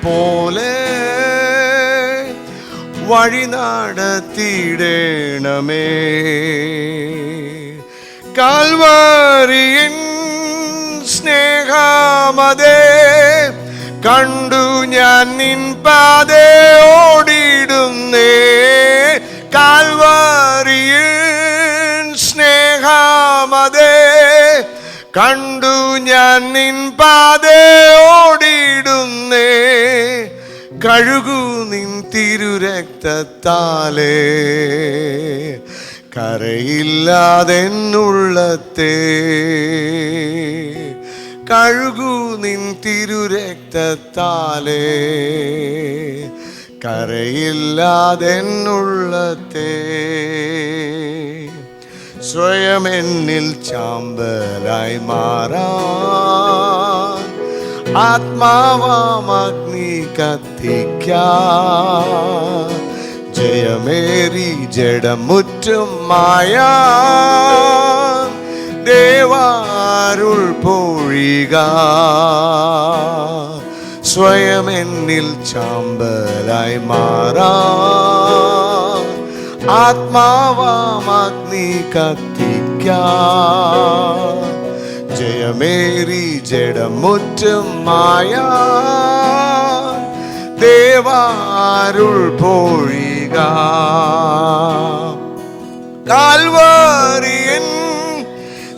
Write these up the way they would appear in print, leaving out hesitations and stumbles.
പോലെ വഴി നടത്തിയിടണമേ. കാൽവരിയിൻ സ്നേഹമതേ കണ്ടു ഞാൻ നിൻ പാതേ ഓടിയിടുന്നേ. കാൽവരിയിൻ സ്നേഹമതേ കണ്ടു ഞാൻ നിൻ പാതേ ഓടിയിടുന്നേ. കഴുകു നിൻ തിരുരക്തത്താലേ കരയില്ലാതെന്നുള്ളത്തെ. കഴുകു നിൻ തിരുരക്തത്താലേ കരയില്ലാതെന്നുള്ളത്തെ. സ്വയം എന്നിൽ ചാമ്പലായി മാറാൻ ആത്മാവാമഗ്നി കത്തിക്കാൻ ജയമേറി ജഡമുറ്റും മായാ ദേവാരുൾ പൊഴിക. സ്വയം എന്നിൽ ചാമ്പലായി മാറാൻ ആത്മാവാമഗ്നി കത്തിക്കാൻ ജയമേറി ജഡമുറ്റും മായാ ദേവാരുൾ പൊഴിക. കാൽവരിയിൻ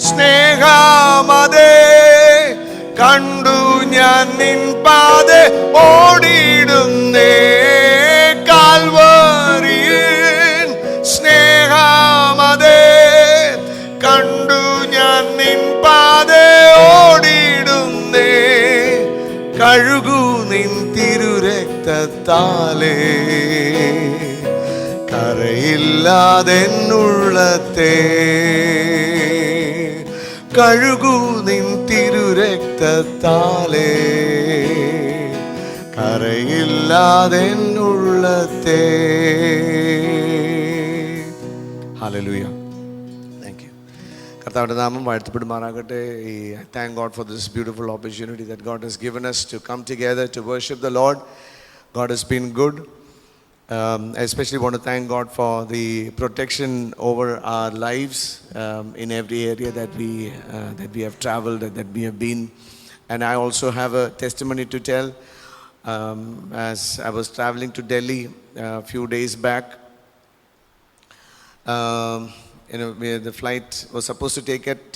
സ്നേഹമതേ കണ്ടു ഞാൻ നിൻ പാതേ ഓടിയിടുന്നേ. കാൽവരിയിൻ സ്നേഹമതേ കണ്ടു ഞാൻ നിൻ പാതേ ഓടിയിടുന്നേ. കഴുകു നിൻ തിരുരക്തത്താലേ കരയില്ലാതെന്നുള്ളത്തെ. കഴുകു നിൻ തിരുരക്തത്താലേ കരയില്ലാതെന്നുള്ളത്തെ. ഹല്ലേലൂയ. Thank you. കർത്താവിൻ്റെ നാമം വാഴ്ത്തപ്പെടുമാറാകട്ടെ. I thank God for this beautiful opportunity that God has given us to come together to worship the Lord. God has been good. I especially want to thank God for the protection over our lives in every area that we have traveled and that we have been. And I also have a testimony to tell. As I was traveling to Delhi a few days back, the flight was supposed to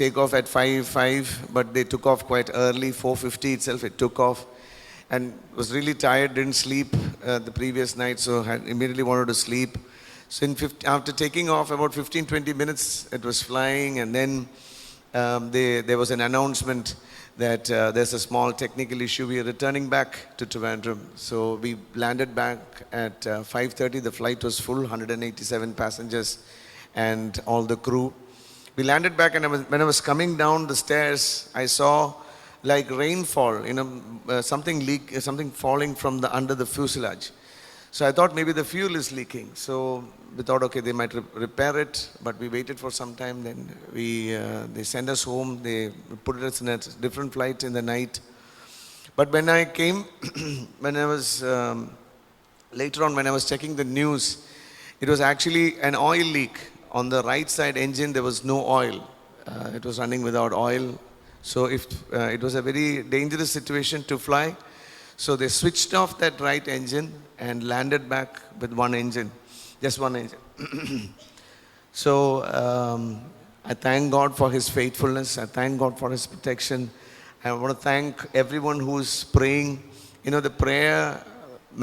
take off at 5:05, but they took off quite early. 4:50 itself it took off, and was really tired, didn't sleep the previous night, so I immediately wanted to sleep. So after taking off about 15-20 minutes, it was flying, and then there was an announcement that there's a small technical issue. We are returning back to Trivandrum. So we landed back at 5:30. The flight was full, 187 passengers and all the crew. We landed back, and when I was coming down the stairs, I saw like rainfall, something falling from under the fuselage. So I thought maybe the fuel is leaking. So we thought, okay, they might repair it, but we waited for some time. Then they sent us home. They put us in a different flight in the night. But when I came, later on when I was checking the news, it was actually an oil leak. On the right side engine, there was no oil. It was running without oil. So it was a very dangerous situation to fly. So they switched off that right engine and landed back with one engine, just one engine. So I thank God for His faithfulness. I thank God for His protection. I want to thank everyone who's praying. The prayer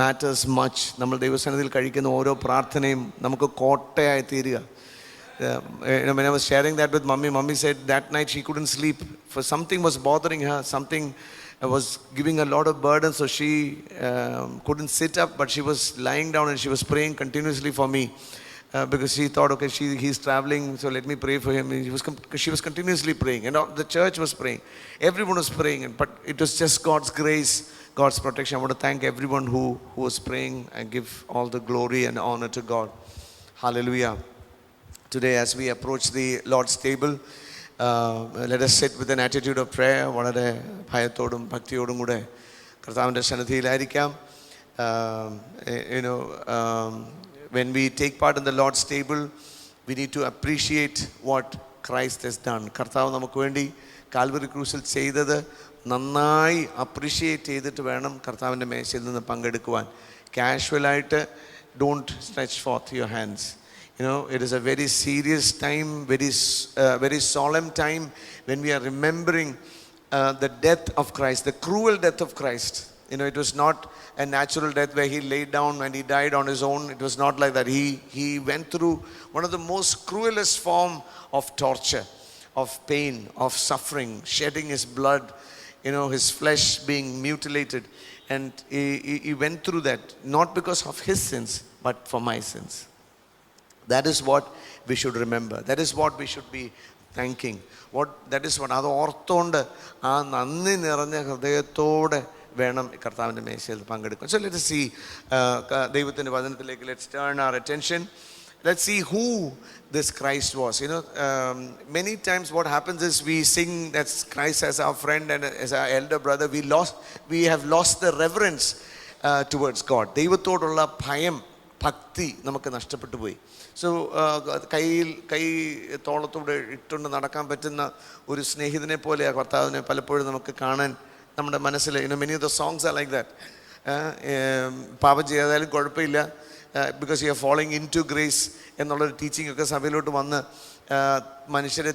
matters much. നമ്മൾ ദൈവസന്നിധിയിൽ കഴിക്കുന്ന ഓരോ പ്രാർത്ഥനയും നമുക്ക് കോട്ടയായി തീരുക. When I was sharing that with Mummy said that night she couldn't sleep. For something was bothering her, something was giving a lot of burden, so she couldn't sit up, but she was lying down and she was praying continuously for me. Because she thought, okay, he's traveling, so let me pray for him. She was continuously praying, and the church was praying. Everyone was praying, but it was just God's grace, God's protection. I want to thank everyone who was praying and give all the glory and honor to God. Hallelujah. Today, as we approach the Lord's table, let us sit with an attitude of prayer. വളരെ ഭയത്തോടും ഭക്തിയോടും കൂടെ കർത്താവിൻ്റെ സന്നിധിയിലായിരിക്കാം. when we take part in the Lord's table, we need to appreciate what Christ has done. കർത്താവ് നമുക്ക് വേണ്ടി Calvary ക്രൂസിൽ ചെയ്തത് നന്നായി അപ്രീഷിയേറ്റ് ചെയ്തിട്ട് വേണം കർത്താവിൻ്റെ മേശയിൽ നിന്ന് പങ്കെടുക്കുവാൻ. കാഷ്വലായിട്ട് don't stretch forth your hands. It is a very serious time, very solemn time when we are remembering the death of Christ, the cruel death of Christ. It was not a natural death where he laid down and he died on his own. It was not like that. He went through one of the most cruelest form of torture, of pain, of suffering, shedding his blood, his flesh being mutilated. And he went through that, not because of his sins, but for my sins. That is what we should remember. That is what we should be thanking. That is what. അത് ഓർത്തുകൊണ്ട് ആ നന്ദി നിറഞ്ഞ ഹൃദയത്തോടെ വേണം കർത്താവിൻ്റെ മേശയിൽ പങ്കെടുക്കാൻ. So let us see ദൈവത്തിൻ്റെ വചനത്തിലേക്ക്. Let's turn our attention. Let's see who this Christ was. Many times what happens is we sing that Christ as our friend and as our elder brother. We have lost the reverence towards God. ദൈവത്തോടുള്ള ഭയം, ഭക്തി നമുക്ക് നഷ്ടപ്പെട്ടു പോയി. So കൈ തോളത്തോടെ ഇട്ടുകൊണ്ട് നടക്കാൻ പറ്റുന്ന ഒരു സ്നേഹിതനെ പോലെ ആ കർത്താവിനെ പലപ്പോഴും നമുക്ക് കാണാൻ നമ്മുടെ മനസ്സിൽ. Many of the songs are like that. പാപം ചെയ്യാതായാലും കുഴപ്പമില്ല, because you are following into grace എന്നുള്ളൊരു ടീച്ചിങ് ഒക്കെ സഭയിലോട്ട് വന്ന് മനുഷ്യരെ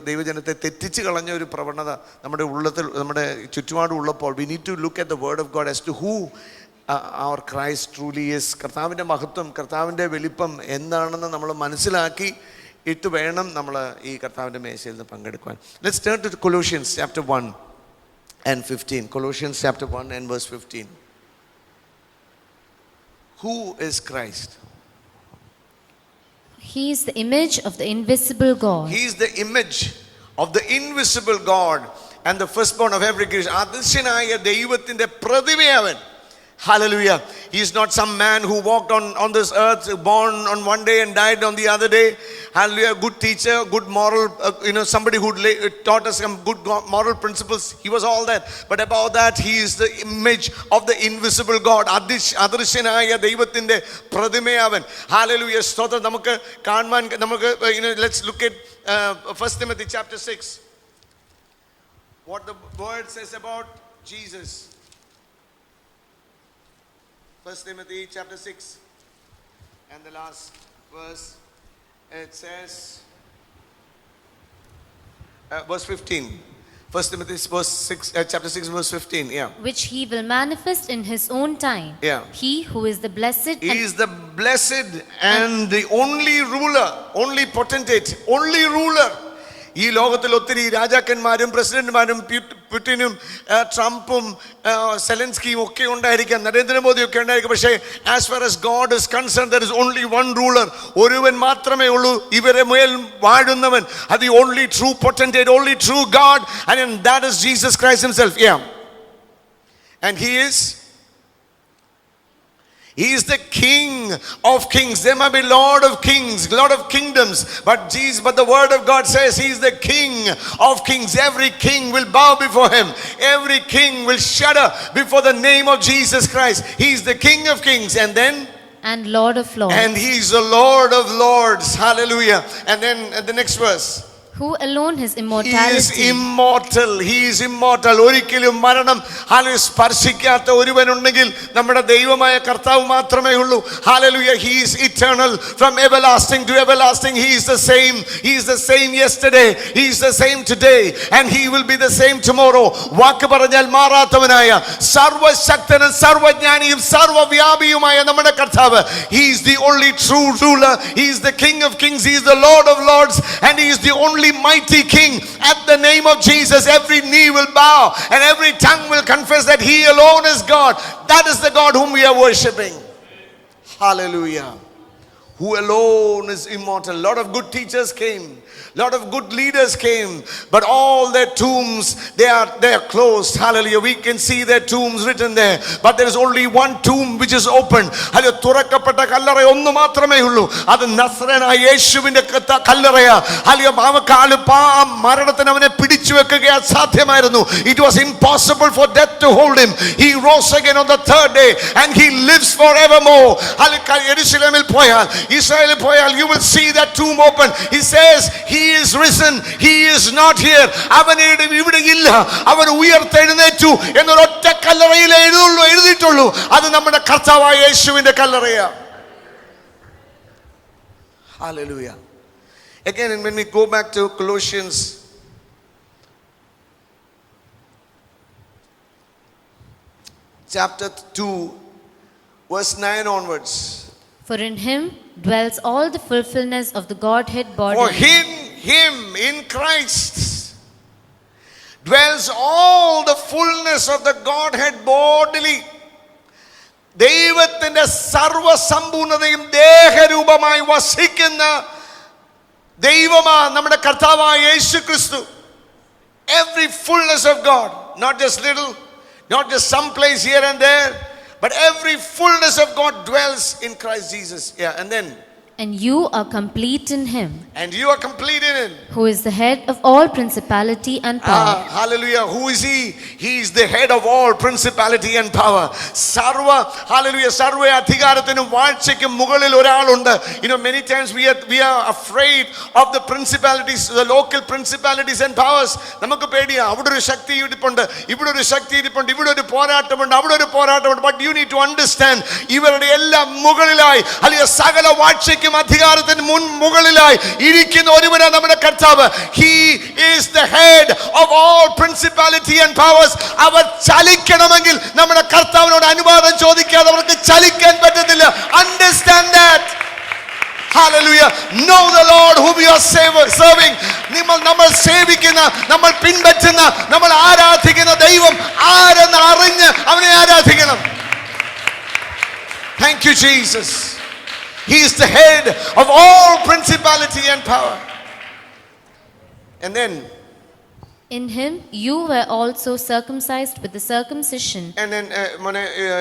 ദൈവജനത്തെ തെറ്റിച്ച് കളഞ്ഞ ഒരു പ്രവണത നമ്മുടെ ഉള്ളത്തിൽ, നമ്മുടെ ചുറ്റുപാടും ഉള്ളപ്പോൾ we need to look at the word of God as to who our Christ truly is. കർത്താവിൻ്റെ മഹത്വം, കർത്താവിൻ്റെ വലിപ്പം എന്താണെന്ന് നമ്മൾ മനസ്സിലാക്കി ഇട്ട് വേണം നമ്മൾ ഈ കർത്താവിൻ്റെ മേശയിൽ നിന്ന് പങ്കെടുക്കുവാൻ. Let's turn to Colossians chapter 1 and 15. Colossians chapter 1 and verse 15. Who is Christ? He is the image of the invisible God. He is the image of the invisible God and the firstborn of every creation. അദൃശ്യനായ ദൈവത്തിൻ്റെ പ്രതിമയവൻ. Hallelujah. He is not some man who walked on this earth, born on one day and died on the other day. Hallelujah. Good teacher, good moral, somebody who taught us some good moral principles. He was all that. But above that, he is the image of the invisible God. അദൃശ്യനായ ദൈവത്തിൻ്റെ പ്രതിമയവൻ. Hallelujah. സ്തോത്രം. നമുക്ക് കാണുവാൻ, let's look at 1 Timothy chapter 6. What the word says about Jesus. 1 Timothy chapter 6 and the last verse, it says verse 15. 1 Timothy chapter 6 verse 15. Yeah. Which he will manifest in his own time. Yeah. He who is the blessed. He is the blessed and the only ruler, only potentate, only ruler. ഈ ലോകത്തിൽ ഒത്തിരി രാജാക്കന്മാരും പ്രസിഡന്റുമാരും പുടിനും ട്രംപും സെലൻസ്കിയും ഒക്കെ ഉണ്ടായിരിക്കാം, നരേന്ദ്രമോദിയൊക്കെ ഉണ്ടായിരിക്കും. പക്ഷേ as far as God is concern there is only one ruler. ഒരുവൻ മാത്രമേ ഉള്ളൂ ഇവരെ മേൽ വാഴുന്നവൻ. അത് only true potentate, only true God, and that is Jesus Christ himself. Yeah. And he is the King of kings. There may be Lord of kings, Lord of kingdoms, but the word of God says he is the King of kings. Every king will bow before him. Every king will shudder before the name of Jesus Christ. He is the King of kings and Lord of lords. And he is the Lord of lords. Hallelujah. And then the next verse. Who alone has immortality. He is immortal. He is immortal. ഒരിക്കലും മരണം സ്പർശിക്കാത്ത ഒരുവനുണ്ടെങ്കിൽ നമ്മുടെ ദൈവമായ കർത്താവ് മാത്രമേ ഉള്ളൂ. Hallelujah. He is eternal from everlasting to everlasting. He is the same. He is the same yesterday. He is the same today. And he will be the same tomorrow. വാക്ക് പറഞ്ഞാൽ മാറാത്തവനായ സർവശക്തനും സർവജ്ഞാനിയും സർവവ്യാപിയുമായ നമ്മുടെ കർത്താവ്. He is the only true ruler. He is the King of kings. He is the Lord of lords. And he is the only mighty King. At the name of Jesus, every knee will bow and every tongue will confess that he alone is God. That is the God whom we are worshipping. Hallelujah. who alone is immortal. Lot of good teachers came, lot of good leaders came, but all their tombs, they are closed. Hallelujah. We can see their tombs written there, but there is only one tomb which is open. Hallelujah. തുറക്കപ്പെട്ട കല്ലറ ഒന്ന് മാത്രമേ ഉള്ളൂ. അത് നസ്രേനായ യേശുവിന്റെ കല്ലറയാ. Hallelujah. മരണത്തിന് അവനെ പിടിച്ചു വെക്കുക അസാധ്യമായിരുന്നു. It was impossible for death to hold him. He rose again on the third day and he lives forevermore. Hallelujah. യെരൂശലേമിൽ പോയാൽ, ഇസ്രായേലിൽ പോയാൽ, you will see that tomb open. He says he is risen, he is not here. അവൻ ഇവിടെ ഇല്ല, അവൻ ഉയർത്തെഴുന്നേറ്റു എന്നൊരൊറ്റ കല്ലറയിൽ എഴുതിയിട്ടുള്ളൂ. അത് നമ്മുടെ കർത്താവായ യേശുവിന്റെ കല്ലറയാ. Hallelujah. Again, when we go back to Colossians chapter 2 verse 9 onwards. For in him dwells all the fulfillment of the Godhead bodily. For him in Christ dwells all the fullness of the Godhead bodily. ദൈവത്തിന്റെ സർവസമ്പൂർണതയും ദേഹരൂപമായി വസിക്കുന്ന ദൈവമാ നമ്മുടെ കർത്താവായ യേശു ക്രിസ്തു. Every fullness of God, not just little, not just some place here and there, but every fullness of God dwells in Christ Jesus. Yeah, and then And you are complete in him, and you are complete in him, who is the head of all principality and power. Hallelujah. Who is he? He is the head of all principality and power. Sarva, hallelujah, sarva adhikarathinum vaazhikkum mugalil oralundi. You know, many times we are afraid of the principalities, the local principalities and powers. Namakku pediya, avide oru shakti irippundu, ivide oru shakti irippundu, ivide oru poraathamundu, avide oru poraathamundu. But you need to understand, ivarude ella mugalilai, hallelujah, sagala vaazhikkum അധികാരത്തിന് മുകളിലായി ഇരിക്കുന്ന ഒരുവനാ നമ്മുടെ കർത്താവ്. He is the head of all principality and powers. അവർ ചലിക്കണമെങ്കിൽ നമ്മുടെ കർത്താവിനോട് അനുവാദം ചോദിക്കാതെ അവർക്ക് ചലിക്കാൻ പറ്റത്തില്ല. Understand that. Hallelujah. Know the Lord whom you are serving. നമ്മൾ സേവിക്കുന്ന, നമ്മൾ പിൻപറ്റുന്ന, നമ്മൾ ആരാധിക്കുന്ന ദൈവം ആരെന്ന് അറിഞ്ഞ് അവനെ ആരാധിക്കണം. Thank you, Jesus. He is the head of all principality and power. And then in him you were also circumcised with the circumcision. And then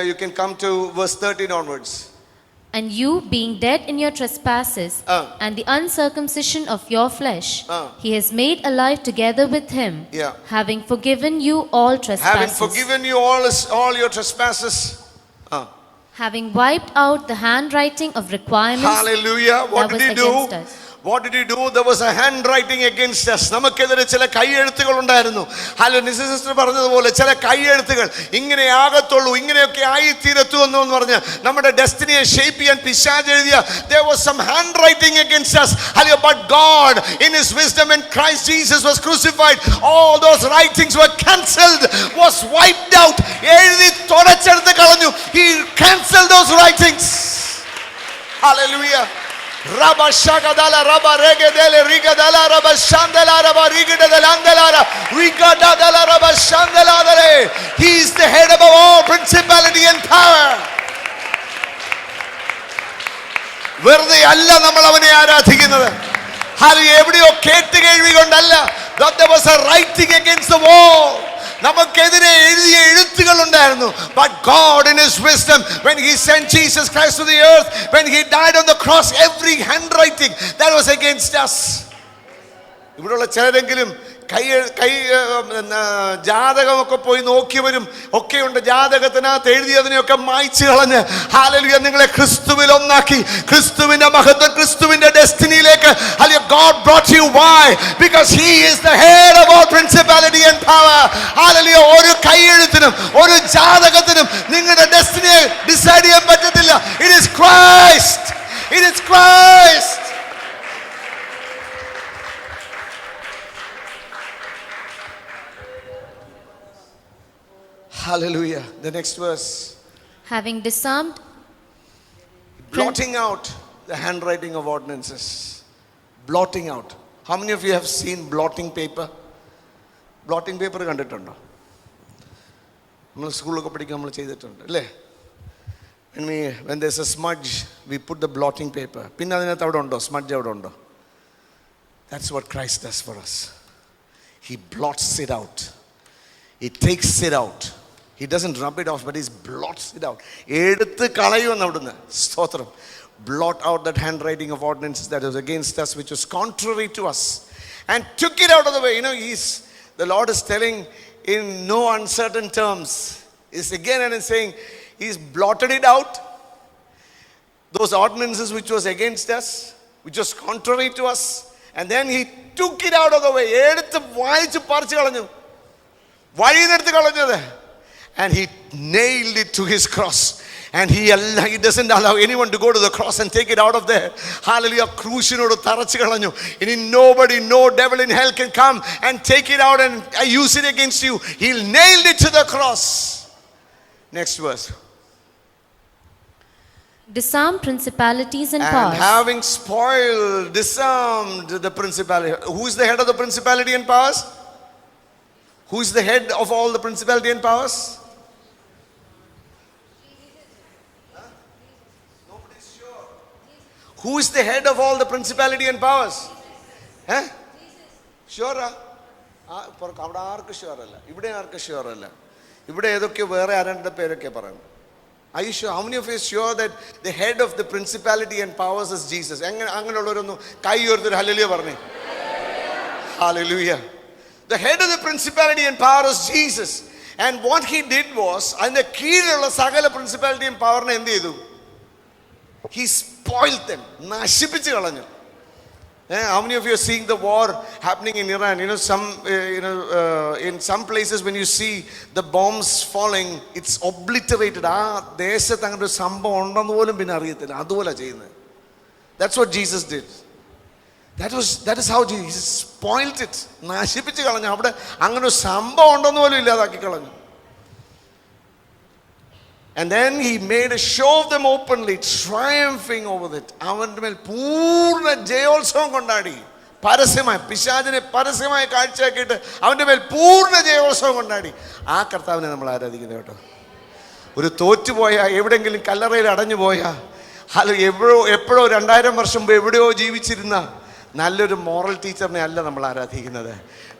you can come to verse 13 onwards. And you being dead in your trespasses and the uncircumcision of your flesh, he has made alive together with him, having forgiven you all trespasses. Having forgiven you all your trespasses. Having wiped out the handwriting of requirements. Hallelujah. What did he do? What did he do? There was a handwriting against us. നമുക്കെതിരെ ചില കൈയെഴുത്തുകൾ ഉണ്ടായിരുന്നു. Hello നിസി sister പറഞ്ഞതുപോലെ ചില കൈയെഴുത്തുകൾ ഇങ്ങനെ ആകത്തുള്ളൂ, ഇങ്ങനെയൊക്കെ ആയി തീരത്തു എന്ന് പറഞ്ഞ് നമ്മുടെ ഡെസ്റ്റിനിയെ ഷേപ്പ് ചെയ്യാൻ പിശാച് എഴുതിയ there was some handwriting against us. Hallelujah. But God in his wisdom, when Christ Jesus was crucified, all those writings were cancelled, was wiped out. എഴുതി തുടച്ചെടുത്ത് കളഞ്ഞു. He cancelled those writings. Hallelujah. Rabba shagadala rabba regedele rigadala rabba shandala rabba rigadala andala rigadala rabba shandala dale. He is the head of all principality and power. വെറുതെ അല്ല നമ്മൾ അവനെ ആരാധിക്കുന്നത്. Hallelujah. എവിടെയോ കേട്ട് കേൾവി കൊണ്ടല്ല. That there was a writing against the wall. നമുക്കെതിരെ എഴുതിയ എഴുത്തുകൾ ഉണ്ടായിരുന്നു. But God in his wisdom, when he sent Jesus Christ to the earth, when he died on the cross, every handwriting that was against us. ഇവിടെയുള്ള ചിലരെങ്കിലും ജാതകമൊക്കെ പോയി നോക്കിയവരും ഒക്കെയുണ്ട്. ജാതകത്തിനകത്ത് എഴുതിയതിനെയൊക്കെ മായ്ച്ചു കളഞ്ഞ് ഹല്ലേലൂയ നിങ്ങളെ ക്രിസ്തുവിൽ ഒന്നാക്കി ക്രിസ്തുവിന്റെ മഹത്വം, ക്രിസ്തുവിന്റെ ഡെസ്റ്റിനിയിലേക്ക് hallelujah God brought you. Why? Because he is the head of all principality and power. Hallelujah. ഒരു കൈയെഴുത്തിനും ഒരു ജാതകത്തിനും നിങ്ങളുടെ ഡെസ്റ്റിനിയെ ഡിസൈഡ് ചെയ്യാൻ പറ്റത്തില്ല. It is Christ. It is Christ. Hallelujah. The next verse. Having disarmed, blotting out the handwriting of ordinances. Blotting out. How many of you have seen blotting paper? Blotting paper കണ്ടിട്ടുണ്ടോ? നമ്മൾ സ്കൂളിലൊക്കെ പഠിക്കാൻ നമ്മൾ ചെയ്തിട്ടുണ്ട് അല്ലേ? when there's a smudge, we put the blotting paper. Pinna adinathu avada undo, smudge avada undo. That's what Christ does for us. He blots it out. He takes it out. He doesn't rub it off, but he blots it out. Eduthu kalayuvannu avudunnu. Stotram. Blot out that handwriting of ordinances that was against us, which was contrary to us, and took it out of the way. The Lord is telling in no uncertain terms. He's again and saying, He's blotted it out. Those ordinances which was against us, which was contrary to us, and then He took it out of the way. Eduthu vaayichu parichu kalanju. Vazhiyeneduthu kalanjathu. And He nailed it to His cross. And he doesn't allow anyone to go to the cross and take it out of there. Hallelujah. Crucianodu tarachu kalanju. Nobody, no devil in hell can come and take it out and use it against you. He nailed it to the cross. Next verse. Disarm principalities and And powers. having spoiled, disarmed the principality. Who is the head of the principality and powers? Who is the head of all the principality and powers? Nobody's sure. Who is the head of all the principality and powers? Huh? Sure? അവിടെ ആർക്കും sure അല്ല, ഇവിടെ ആർക്കും sure അല്ല. ഇവിടെ ഏതൊക്കെ വേറെ ആരുടെ പേരൊക്കെ പറയുന്നു. Are you sure? How many of you are sure that the head of the principality and powers is Jesus? അങ്ങനെയുള്ളവരൊന്നും കൈ ഉയർത്തി ഹല്ലേലൂയ പറഞ്ഞേ. Hallelujah. The head of the principality and power is Jesus. And what He did was, അതിന്റെ കീഴിലുള്ള സകല principality and power നെ എന്ത് ചെയ്തു? He spoiled them. നശിപ്പിച്ചു കളഞ്ഞു. How many of you are seeing the war happening in Iran? In some places when you see the bombs falling, it's obliterated. ദേശത്ത് അങ്ങനെ ഒരു സംഭവം ഉണ്ടെന്ന് പോലും പിന്നെ അറിയത്തില്ല. അതുപോലെ ചെയ്യുന്നത്. That's what Jesus did. That is how Jesus spoiled it. നശിപ്പിച്ചു കളഞ്ഞു. അവിടെ അങ്ങനെ ഒരു സംഭവം ഉണ്ടെന്ന് പോലും ഇല്ലാതാക്കി കളഞ്ഞു. And then He made a show of them openly, triumphing over it. അവന്റെ മേൽ പൂർണ്ണ ജയോത്സവം കൊണ്ടാടി. പരസ്യമായി പിശാചിനെ പരസ്യമായി കാഴ്ചയാക്കിയിട്ട് അവന്റെ മേൽ പൂർണ്ണ ജയോത്സവം കൊണ്ടാടി. ആ കർത്താവിനെ നമ്മൾ ആരാധിക്കുന്നത് കേട്ടോ. ഒരു തോറ്റുപോയാ, എവിടെയെങ്കിലും കല്ലറയിൽ അടഞ്ഞു പോയാ, എപ്പോഴോ 2000 വർഷം മുമ്പ് എവിടെയോ ജീവിച്ചിരുന്ന നല്ലൊരു മോറൽ ടീച്ചറിനെ അല്ല നമ്മൾ ആരാധിക്കുന്നത്.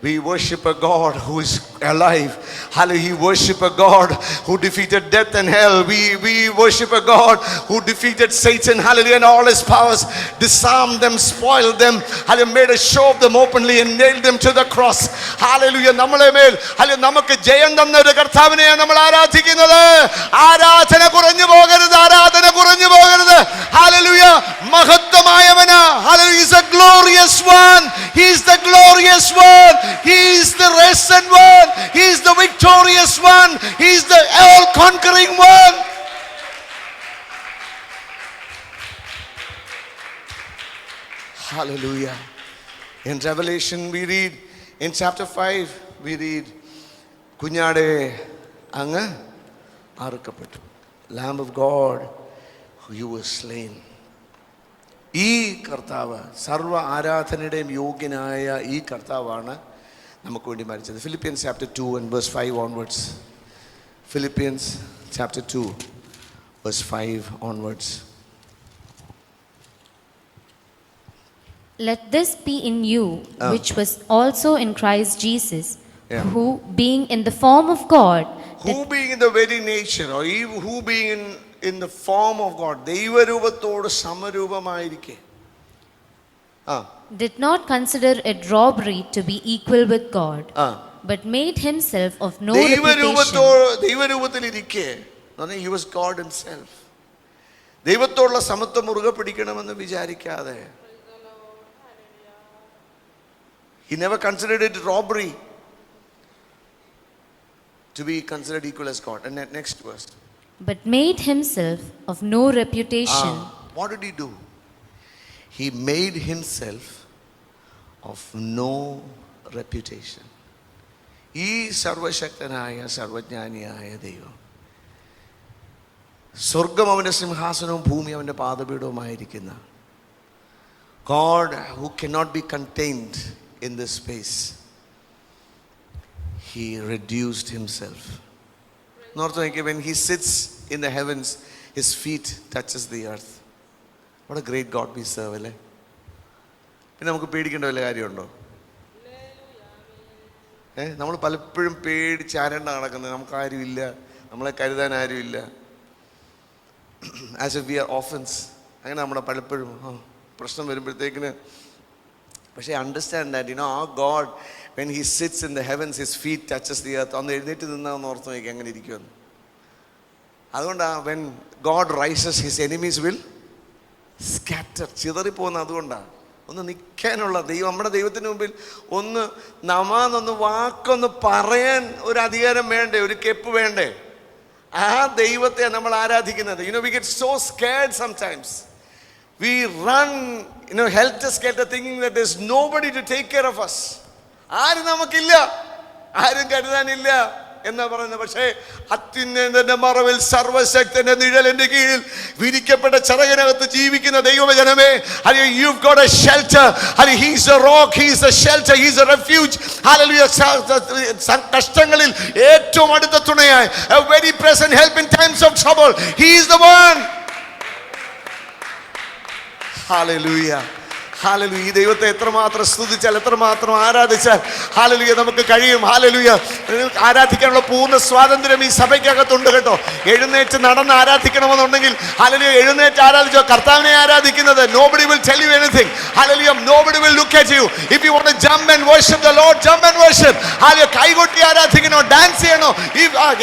We worship a God who is alive. Hallelujah. We worship a God who defeated death and hell. We worship a God who defeated Satan. Hallelujah. And all his powers. Disarmed them, spoiled them. Hallelujah. Made a show of them openly and nailed them to the cross. Hallelujah. നമ്മളെ മേൽ hallelujah നമുക്ക് ജയം തന്ന ഒരു കർത്താവിനെയാണ് നമ്മൾ ആരാധിക്കുന്നത്. ആരാധന കുറഞ്ഞു പോകരുത്. ആരാധന കുറഞ്ഞു പോകരുത്. Hallelujah. മഹത്വമായവനാ. Hallelujah. He is a glorious one. He is the glorious one. He is the risen one. He is the victorious one. He is the all-conquering one. Hallelujah. In Revelation we read, in chapter 5 we read, കുഞ്ഞാടേ അങ്ങ് അറുക്കപ്പെട്ടു. Lamb of God, you were slain. ഈ കർത്താവ്, സർവ്വ ആരാധനയുടെയും യോഗ്യനായ ഈ കർത്താവാണ് നമുക്ക് വേണ്ടി മരിച്ചത്. Philippians chapter 2 and verse 5 onwards. Philippians chapter 2 verse 5 onwards. Let this be in you, which was also in Christ Jesus, who being in the form of God, who being in the very nature, or who being in the form of God, ദൈവരൂപത്തോട് സമരൂപമായിരിക്കെ, did not consider it robbery to be equal with God, but made himself of no reputation. ദൈവരൂപത്തിലിരിക്കെ, he was God himself. ദൈവത്തോടുള്ള സമത്വം മുറുകെ പിടിക്കണമെന്ന് വിചാരിക്കാതെ, he never considered it robbery to be considered equal as God. And next verse. But made himself of no reputation. What did he do? He made himself of no reputation. ഈ സർവശക്തനായ സർവജ്ഞാനിയായ ദൈവം, സ്വർഗം അവൻ്റെ സിംഹാസനവും ഭൂമി അവൻ്റെ പാദപീഠവുമായിരിക്കുന്ന God who cannot be contained in this space, He reduced Himself. When He sits in the heavens, His feet touches the earth. What a great God we serve, അല്ലേ? പിന്നെ നമുക്ക് പേടിക്കേണ്ട വല്ല കാര്യമുണ്ടോ? നമ്മൾ പലപ്പോഴും പേടിച്ച് ആരണ്ട നടക്കുന്നത്. നമുക്ക് ആരുമില്ല, നമ്മളെ കരുതാൻ ആരുമില്ല. As if we are orphans. അങ്ങനെ നമ്മുടെ പലപ്പോഴും പ്രശ്നം വരുമ്പോഴത്തേക്കിന്. പക്ഷേ understand that our God, when he sits in the heavens, his feet touches the earth. ഒന്ന് എഴുന്നേറ്റ് നിന്നാന്ന് ഓർത്ത് നോക്കി എങ്ങനെ ഇരിക്കുമെന്ന്. അതുകൊണ്ടാണ് when God rises, his enemies will scatter. ചിതറിപ്പോകുന്ന അതുകൊണ്ടാണ്. ഒന്ന് നിൽക്കാനുള്ള നമ്മുടെ ദൈവത്തിന് മുമ്പിൽ ഒന്ന് നമാന്നൊന്ന് വാക്കൊന്ന് പറയാൻ ഒരു അധികാരം വേണ്ടേ, ഒരു കെപ്പ് വേണ്ടേ? ആ ദൈവത്തെ നമ്മൾ ആരാധിക്കുന്നത്. We get so scared sometimes. We run, helter-skelter, thinking that there's nobody to take care of us. ആരും നമുക്കില്ല, ആരും കരുതാനില്ല എന്നാ പറയുന്നത്. പക്ഷേ അത്യുന്നതന്റെ മറവിൽ സർവശക്തന്റെ നിഴലിന്റെ കീഴിൽ വിരിക്കപ്പെട്ട ചിറകിനകത്ത് ജീവിക്കുന്ന ദൈവജനമേ, you've got a shelter. He's a rock, he's a shelter, he's a refuge. Hallelujah. കഷ്ടങ്ങളിൽ ഏറ്റവും അടുത്ത തുണയായി, a very present help in times of trouble. He is the one. Hallelujah. Hallelujah. ഈ ദൈവത്തെ എത്രമാത്രം സ്തുതിച്ചാൽ, എത്രമാത്രം ആരാധിച്ചാൽ ഹാലലൂയ നമുക്ക് കഴിയും. ഹാലലൂയ. ആരാധിക്കാനുള്ള പൂർണ്ണ സ്വാതന്ത്ര്യം ഈ സഭയ്ക്കകത്തുണ്ട് കേട്ടോ. എഴുന്നേറ്റ് നടന്ന് ആരാധിക്കണമെന്നുണ്ടെങ്കിൽ ഹാലലൂയ എഴുന്നേറ്റ് ആരാധിച്ചോ. കർത്താവിനെ ആരാധിക്കുന്നത്, nobody will tell you anything. Hallelujah. Nobody will look at you. If you want to jump and worship the Lord, jump and worship. Hallelujah. കൈകൊട്ടി ആരാധിക്കണോ, ഡാൻസ് ചെയ്യണോ,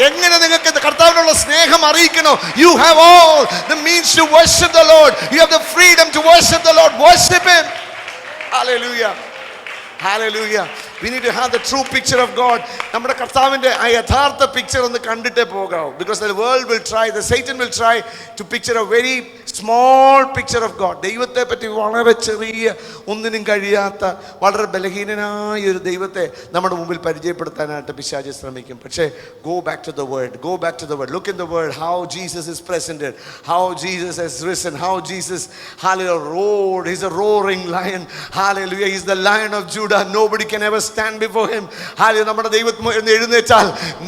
എങ്ങനെ നിങ്ങൾക്ക് കർത്താവിനുള്ള സ്നേഹം അറിയിക്കണോ, you have all the means to worship the Lord. You have the freedom to worship the Lord. Worship him. Hallelujah. Hallelujah. We need to have the true picture of God. നമ്മുടെ കർത്താവിന്റെ ആ യഥാർത്ഥ picture ഒന്ന് കണ്ടിട്ടേ പോകാവൂ. Because the world will try, the Satan will try to picture a very small picture of God. ദൈവത്തെ പറ്റി വളരെ ചെറിയ, ഒന്നിനും കഴിയാത്ത, വളരെ ബലഹീനനായ ഒരു ദൈവത്തെ നമ്മുടെ മുമ്പിൽ പരിചയപ്പെടുത്താനായിട്ട് പിശാച് ശ്രമിക്കും. പക്ഷേ go back to the word. Go back to the word. Look in the word how Jesus is presented, how Jesus has risen, how Jesus, hallelujah, roared. He's a roaring lion. Hallelujah. He's the Lion of Judah. Nobody can ever stand before him. Hallelujah. നമ്മുടെ ദൈവം എഴുന്നേറ്റാൽ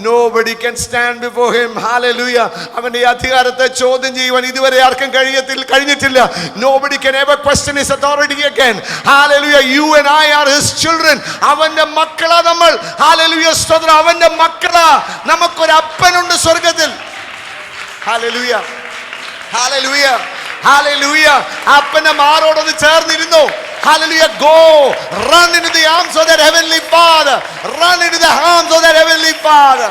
nobody can stand before him. Hallelujah. അവന്റെ അധികാരത്തെ ചോദ്യം ചെയ്യുവാൻ ഇതുവരെ ആർക്കും കഴിഞ്ഞിട്ടില്ല. Nobody can ever question his authority again. Hallelujah. You and I are his children. അവന്റെ മക്കളാ നമ്മൾ. Hallelujah. സ്തോത്രം. അവന്റെ മക്കളാ. നമുക്കൊരു അപ്പനുണ്ട് സ്വർഗ്ഗത്തിൽ. Hallelujah. Hallelujah. Hallelujah. അപ്പന്റെ മാറോടൊന്ന് ചേർന്നിരുന്നു. Hallelujah. Go. Run into the arms of that heavenly Father. Run into the arms of that heavenly Father.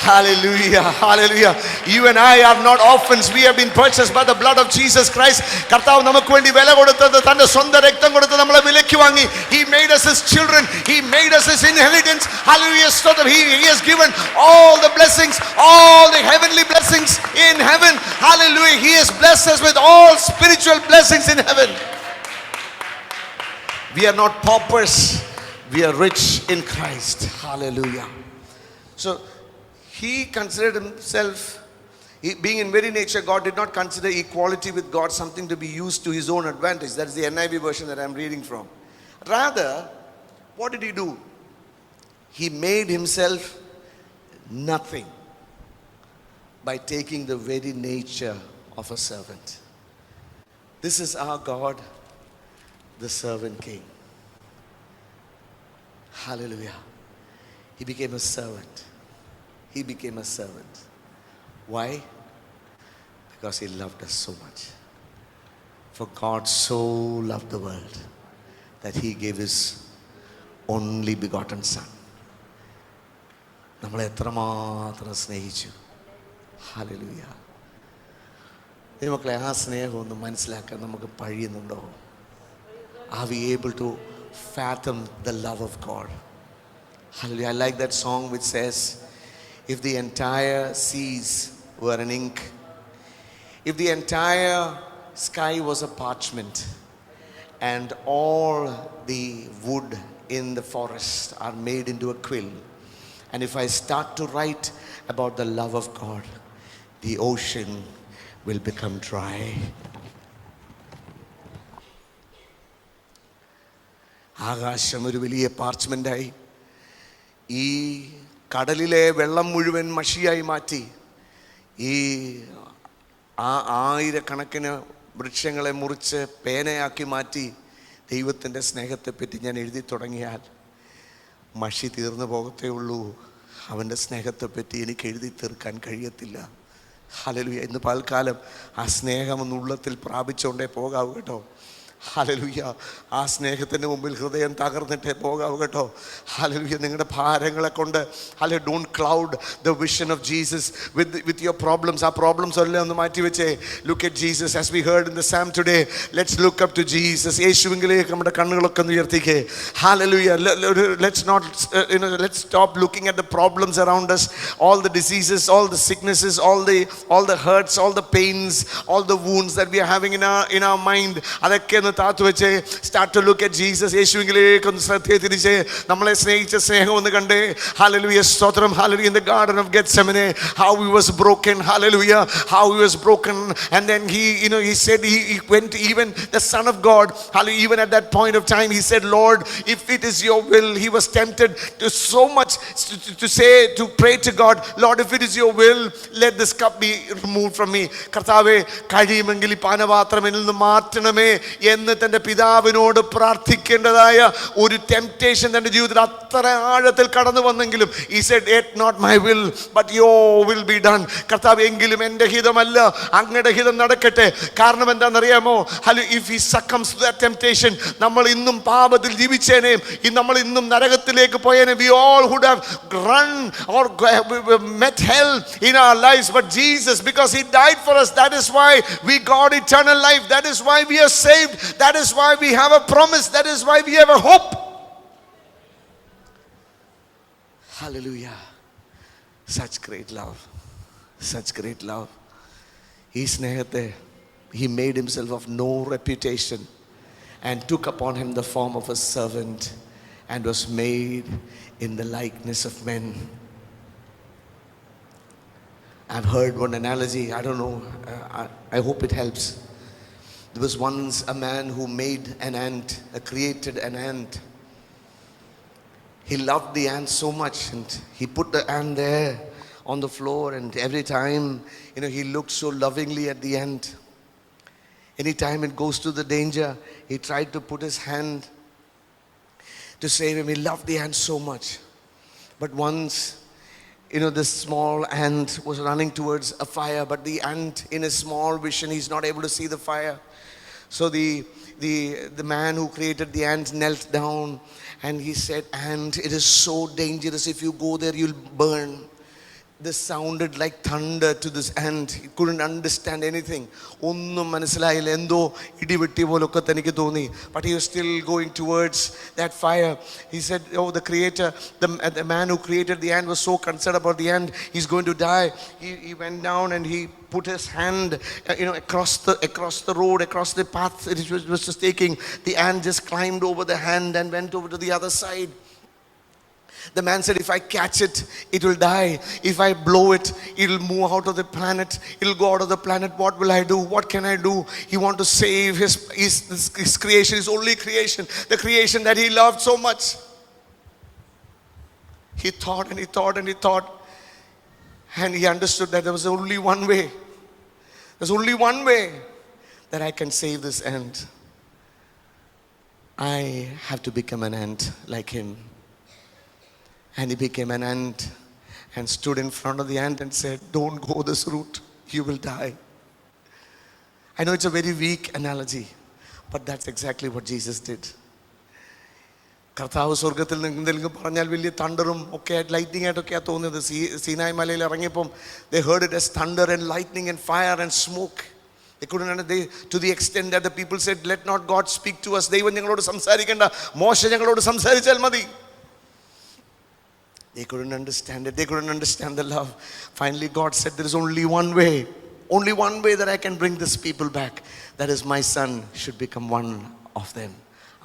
Hallelujah. Hallelujah. You and I are not orphans. We have been purchased by the blood of Jesus Christ. കർത്താവ് നമുക്ക് വേണ്ടി വില കൊടുത്തത്, തന്റെ സ്വന്തം രക്തം കൊടുത്ത് നമ്മളെ വിലയ്ക്ക് വാങ്ങി. He made us his children. He made us his inheritance. Hallelujah. So that he has given all the blessings, all the heavenly blessings in heaven. Hallelujah. He has blessed us with all spiritual blessings in heaven. We are not paupers. We are rich in Christ. Hallelujah. So he considered himself, being in very nature God, did not consider equality with God something to be used to his own advantage. That is the NIV version that I am reading from. Rather, what did he do? He made himself nothing by taking the very nature of a servant. This is our God, the servant king. Hallelujah. He became a servant. He became a servant. Why? Because he loved us so much. For God so loved the world that he gave his only begotten son. നമ്മളെ എത്രമാത്രം സ്നേഹിച്ചു. Hallelujah. മക്കളെ, ആ സ്നേഹം ഒന്ന് മനസ്സിലാക്കാൻ നമുക്ക് കഴിയുന്നുണ്ടോ? Are we able to fathom the love of God? Hallelujah. I like that song which says, if the entire seas were an ink, if the entire sky was a parchment, and all the wood in the forest are made into a quill, and if I start to write about the love of God, the ocean will become dry. ആകാശം ഒരു വലിയ പാർച്ച്മെൻ്റായി ഈ കടലിലെ വെള്ളം മുഴുവൻ മഷിയായി മാറ്റി ഈ ആയിരക്കണക്കിന് വൃക്ഷങ്ങളെ മുറിച്ച് പേനയാക്കി മാറ്റി ദൈവത്തിൻ്റെ സ്നേഹത്തെപ്പറ്റി ഞാൻ എഴുതി തുടങ്ങിയാൽ മഷി തീർന്നു പോകത്തേ ഉള്ളൂ. അവൻ്റെ സ്നേഹത്തെപ്പറ്റി എനിക്ക് എഴുതി തീർക്കാൻ കഴിയത്തില്ല. ഹല്ലേലൂയ. ഇന്ന് പൽക്കാലം ആ സ്നേഹമൊന്ന് ഉള്ളത്തിൽ പ്രാപിച്ചുകൊണ്ടേ പോകാവൂ കേട്ടോ. ഹല്ലേലൂയ. ആ സ്നേഹത്തിൻ്റെ മുമ്പിൽ ഹൃദയം തകർന്നിട്ടേ പോകാവൂ കേട്ടോ. ഹല്ലേലൂയ. നിങ്ങളുടെ ഭാരങ്ങളെ കൊണ്ട് hallelujah, don't cloud the vision of Jesus with your problems. ആ പ്രോബ്ലംസ് എല്ലാം ഒന്ന് മാറ്റി വെച്ചേ. Look at Jesus as we heard in the psalm today. Let's look up to Jesus. യേശുവിലേക്ക് നമ്മുടെ കണ്ണുകളൊക്കെ ഒന്ന് ഉയർത്തിക്കേ. Hallelujah. Let's not let's stop looking at the problems around us, all the diseases, all the sicknesses, all the hurts, all the pains, all the wounds that we are having in our mind. അതൊക്കെ താത്തു വെച്ച് start to look at Jesus. യേശുവിലേക്ക് ഒന്ന് ശ്രദ്ധയെ തിരിച്ച് നമ്മളെ സ്നേഹിച്ച സ്നേഹം ഒന്ന് കണ്ടേ. ഹല്ലേലൂയ. സ്തോത്രം. Hallelujah. In the garden of Gethsemane, how he was broken. Hallelujah. How he was broken, and then he said he went, even the Son of God, hallelujah, even at that point of time he said, Lord, if it is your will. He was tempted to so much to pray to God, Lord, if it is your will, let this cup be removed from me. കർത്താവേ, കഴിയുമെങ്കിൽ ഈ പാനപാത്രം എന്നിൽ നിന്ന് മാറ്റണമേ എന്ന് തൻ്റെ പിതാവിനോട് പ്രാർത്ഥിക്കേണ്ടതായ ഒരു ടെംപ്റ്റേഷൻ തൻ്റെ ജീവിതത്തിൽ അത്ര ആഴത്തിൽ കടന്നു വന്നെങ്കിലും he said, yet not my will but your will be done. കർത്താവ്, എങ്കിലും എൻ്റെ ഹിതമല്ല അങ്ങയുടെ ഹിതം നടക്കട്ടെ. കാരണം എന്താണെന്നറിയാമോ? if he succumbs to that temptation, നമ്മൾ ഇന്നും പാപത്തിൽ ജീവിച്ചേനെ, നമ്മൾ ഇന്നും നരകത്തിലേക്ക് പോയേനെ. we all would have run or met hell in our lives, but Jesus, because he died for us, that is why we got eternal life. That is why we are saved. That is why we have a promise. That is why we have a hope. Hallelujah. Such great love. Such great love. ഈ സ്നേഹത്തെ, he made himself of no reputation and took upon him the form of a servant and was made in the likeness of men. I've heard one analogy, I don't know, I hope it helps. There was once a man who made an ant, created an ant. He loved the ant so much, and he put the ant there on the floor, and every time, he looked so lovingly at the ant. Anytime it goes to the danger, he tried to put his hand to save him. He loved the ant so much. But once, this small ant was running towards a fire, but the ant, in his small vision, he's not able to see the fire. So the man who created the ant knelt down and he said, "Ant, it is so dangerous. If you go there, you'll burn." This sounded like thunder to this ant. He couldn't understand anything. ഒന്നും മനസ്സിലായില്ല. എന്തോ ഇടിവെട്ടി പോലൊക്കെ തനിക്ക് തോന്നി. But he was still going towards that fire. He said, the creator, the man who created the ant was so concerned about the ant. He's going to die. He went down and he put his hand across the road, across the path it was just taking. The ant just climbed over the hand and went over to the other side. The man said, if I catch it, it will die. If I blow it, it will move out of the planet. It will go out of the planet. What will I do? What can I do? He wanted to save his creation, his only creation, the creation that he loved so much. He thought and he thought and he thought, and he understood that there was only one way. There's only one way that I can save this ant. I have to become an ant like him. And he became an ant and stood in front of the ant and said, don't go this route, you will die. I know it's a very weak analogy, but that's exactly what Jesus did. കർത്താവ് സ്വർഗത്തിൽ നിന്ന് എന്തെങ്കിലും പറഞ്ഞാൽ വലിയ തണ്ടറും ഒക്കെ ആയിട്ട് lighting ആയിട്ടൊക്കെയാണ് തോന്നിയത്. സീനായ് മലയിൽ ഇറങ്ങിയപ്പം they heard it as thunder and lightning and fire and smoke. They couldn't understand, to the extent that the people said, let not God speak to us. ദൈവം ഞങ്ങളോട് സംസാരിക്കണ്ട, മോശ ഞങ്ങളോട് സംസാരിച്ചാൽ മതി. They couldn't understand it. They couldn't understand the love. Finally, God said, there is only one way that I can bring this people back. That is, my son should become one of them.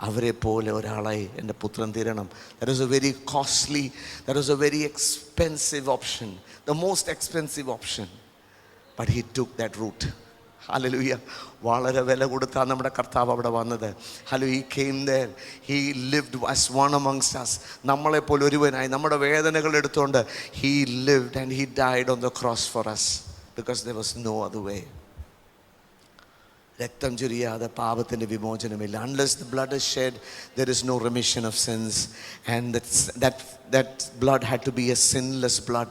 അവരെ പോലെ ഒരാളായി എൻ്റെ പുത്രൻ തീരണം. That was a very costly, that was a very expensive option, the most expensive option. But he took that route. Hallelujah. വളരെ വില കൊടുത്താണ് നമ്മുടെ കർത്താവ് അവിടെ വന്നത്. Hallelujah. He came there. He lived as one amongst us. നമ്മളെപ്പോലെ ഒരുവനായി നമ്മുടെ വേദനകൾ എടുത്തുകൊണ്ട് he lived and he died on the cross for us. because there was no other way. രക്തം ചൊരിയാതെ പാപത്തിൻ്റെ വിമോചനമില്ല. Unless the blood is shed, there is no remission of sins. And that blood had to be a sinless blood.